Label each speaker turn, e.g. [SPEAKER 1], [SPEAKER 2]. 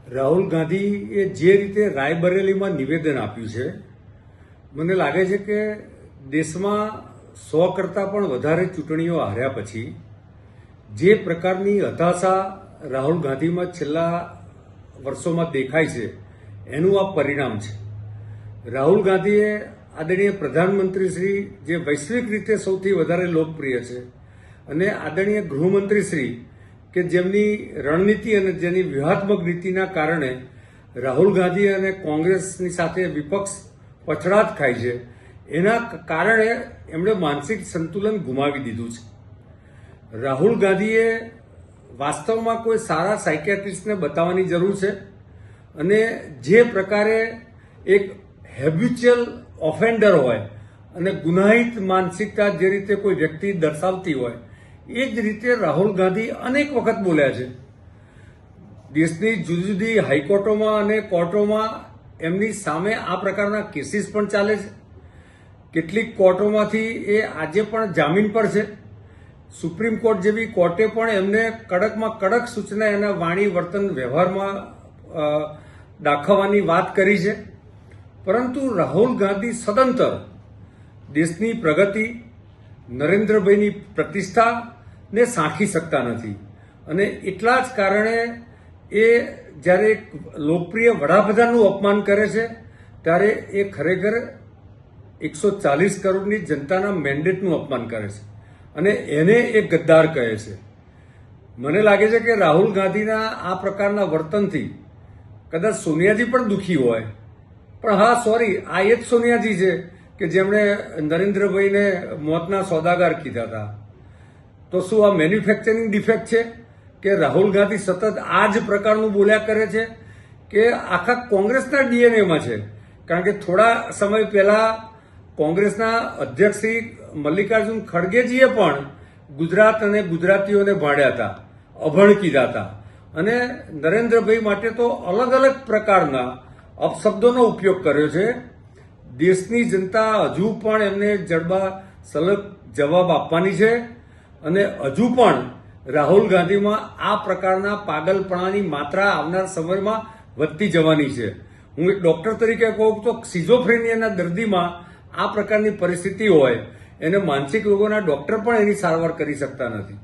[SPEAKER 1] રાહુલ ગાંધીએ જે રીતે રાયબરેલીમાં નિવેદન આપ્યું છે, મને લાગે છે કે દેશમાં 100 કરતાં પણ વધારે ચૂંટણીઓ હાર્યા પછી જે પ્રકારની હતાશા રાહુલ ગાંધીમાં છેલ્લા વર્ષોમાં દેખાય છે, એનું આ પરિણામ છે. રાહુલ ગાંધીએ આદરણીય પ્રધાનમંત્રી શ્રી, જે વૈશ્વિક રીતે સૌથી વધારે લોકપ્રિય છે, અને આદરણીય ગૃહમંત્રી શ્રી, કે જેમની રણનીતિ અને જેની વ્યૂહાત્મક નીતિના કારણે રાહુલ ગાંધી અને કોંગ્રેસની સાથે વિપક્ષ પછડાટ ખાય છે, એના કારણે એમણે માનસિક સંતુલન ગુમાવી દીધું છે. રાહુલ ગાંધીએ વાસ્તવમાં કોઈ સારા સાયકેટ્રિસ્ટને બતાવવાની જરૂર છે, અને જે પ્રકારે એક હેબ્યુચ્યુઅલ ઓફેન્ડર હોય અને ગુનાહિત માનસિકતા જે રીતે કોઈ વ્યક્તિ દર્શાવતી હોય, એ જ રીતે રાહુલ ગાંધી અનેક વખત બોલ્યા છે. દેશની જુદી જુદી હાઈકોર્ટોમાં અને કોર્ટોમાં એમની સામે આ પ્રકારના કેસીસ પણ ચાલે છે. કેટલીક કોર્ટોમાંથી એ આજે પણ જામીન પર છે. સુપ્રીમ કોર્ટ જેવી કોર્ટે પણ એમને કડકમાં કડક સૂચના એના વાણી વર્તન વ્યવહારમાં દાખવવાની વાત કરી છે. પરંતુ રાહુલ ગાંધી સદંતર દેશની પ્રગતિ, નરેન્દ્રભાઈની પ્રતિષ્ઠા ને સાંખી શકતા નથી, અને એટલા જ કારણે એ જ્યારે એક લોકપ્રિય વડાપ્રધાનનું અપમાન કરે છે, ત્યારે એ ખરેખર 140 કરોડની જનતાના મેન્ડેટનું અપમાન કરે છે, અને એને એ ગદ્દાર કહે છે. મને લાગે છે કે રાહુલ ગાંધીના આ પ્રકારના વર્તનથી કદાચ સોનિયાજી પણ દુઃખી હોય, પણ હા, સોરી, આ એ જ સોનિયાજી છે કે જેમણે નરેન્દ્રભાઈને મોતના સોદાગાર કીધા હતા. તો શું આ મેન્યુફેક્ચરિંગ ડિફેક્ટ છે કે રાહુલ ગાંધી સતત આ જ પ્રકારનું બોલ્યા કરે છે, કે આખા કોંગ્રેસના ડીએનએમાં છે? કારણ કે થોડા સમય પહેલા કોંગ્રેસના અધ્યક્ષ શ્રી મલ્લિકાર્જુન ખડગેજીએ પણ ગુજરાત અને ગુજરાતીઓને ભાડ્યા હતા, અભણ કીધા હતા, અને નરેન્દ્રભાઈ માટે તો અલગ અલગ પ્રકારના અપશબ્દોનો ઉપયોગ કર્યો છે. દેશની જનતા હજુ પણ એમને જડબા સલગ જવાબ આપવાની છે, અને હજુ પણ રાહુલ ગાંધીમાં આ પ્રકારના પાગલપણાની માત્રા આવનાર સમયમાં વધતી જવાની છે. હું એક ડોક્ટર તરીકે કહું તો સિઝોફ્રેનિયાના દર્દીમાં આ પ્રકારની પરિસ્થિતિ હોય, એને માનસિક રોગોના ડોક્ટર પણ એની સારવાર કરી શકતા નથી.